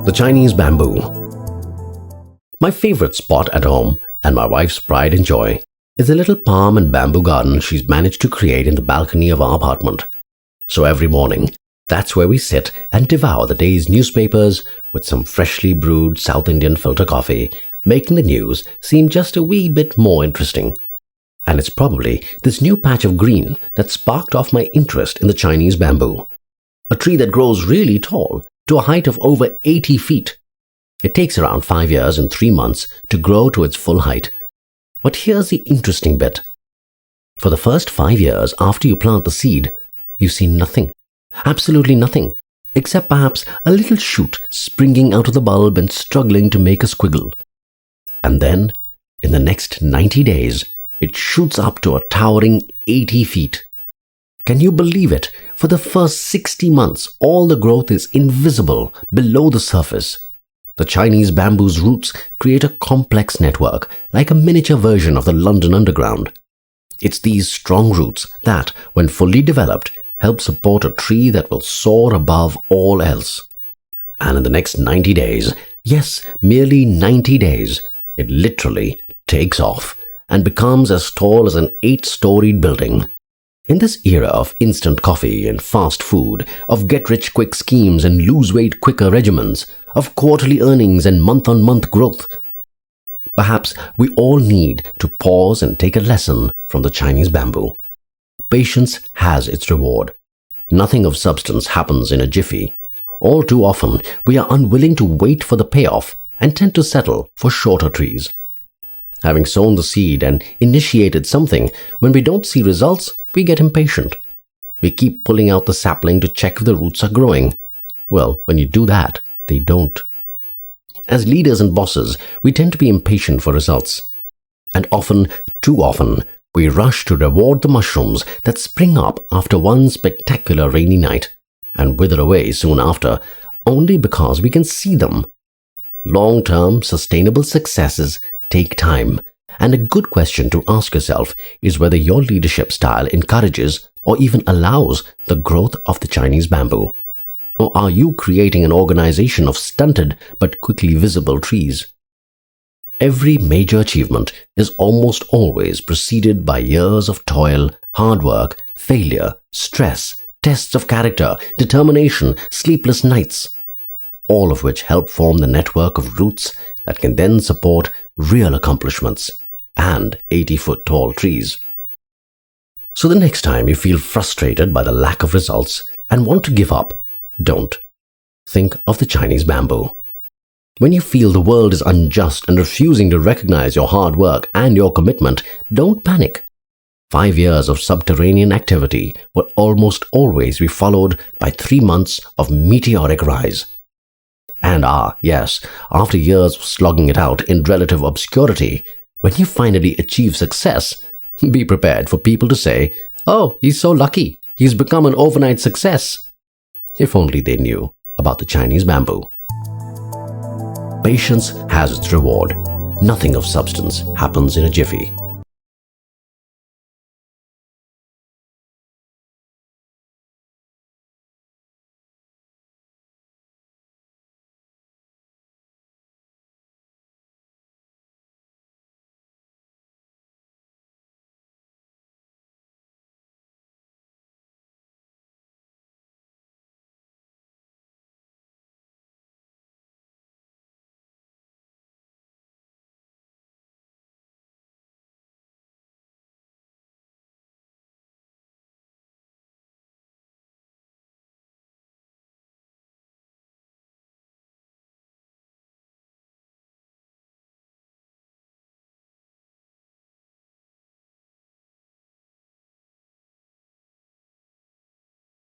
The Chinese bamboo. My favorite spot at home, and my wife's pride and joy, is a little palm and bamboo garden she's managed to create in the balcony of our apartment. So every morning, that's where we sit and devour the day's newspapers with some freshly brewed South Indian filter coffee, making the news seem just a wee bit more interesting. And it's probably this new patch of green that sparked off my interest in the Chinese bamboo. A tree that grows really tall, to a height of over 80 feet. It takes around 5 years and 3 months to grow to its full height. But here's the interesting bit. For the first 5 years after you plant the seed, you see nothing, absolutely nothing, except perhaps a little shoot springing out of the bulb and struggling to make a squiggle. And then, in the next 90 days, it shoots up to a towering 80 feet. Can you believe it? For the first 60 months, all the growth is invisible below the surface. The Chinese bamboo's roots create a complex network, like a miniature version of the London Underground. It's these strong roots that, when fully developed, help support a tree that will soar above all else. And in the next 90 days, yes, merely 90 days, it literally takes off and becomes as tall as an 8-storied building. In this era of instant coffee and fast food, of get-rich-quick schemes and lose-weight-quicker regimens, of quarterly earnings and month-on-month growth, perhaps we all need to pause and take a lesson from the Chinese bamboo. Patience has its reward. Nothing of substance happens in a jiffy. All too often, we are unwilling to wait for the payoff and tend to settle for shorter trees. Having sown the seed and initiated something, when we don't see results, we get impatient. We keep pulling out the sapling to check if the roots are growing. Well, when you do that, they don't. As leaders and bosses, we tend to be impatient for results. And often, too often, we rush to reward the mushrooms that spring up after one spectacular rainy night and wither away soon after, only because we can see them. Long-term, sustainable successes take time, and a good question to ask yourself is whether your leadership style encourages or even allows the growth of the Chinese bamboo. Or are you creating an organization of stunted but quickly visible trees? Every major achievement is almost always preceded by years of toil, hard work, failure, stress, tests of character, determination, sleepless nights, all of which help form the network of roots that can then support real accomplishments and 80-foot tall trees. So the next time you feel frustrated by the lack of results and want to give up, don't. Think of the Chinese bamboo. When you feel the world is unjust and refusing to recognize your hard work and your commitment, don't panic. 5 years of subterranean activity will almost always be followed by 3 months of meteoric rise. And yes, after years of slogging it out in relative obscurity, when you finally achieve success, be prepared for people to say, "Oh, he's so lucky, he's become an overnight success." If only they knew about the Chinese bamboo. Patience has its reward. Nothing of substance happens in a jiffy.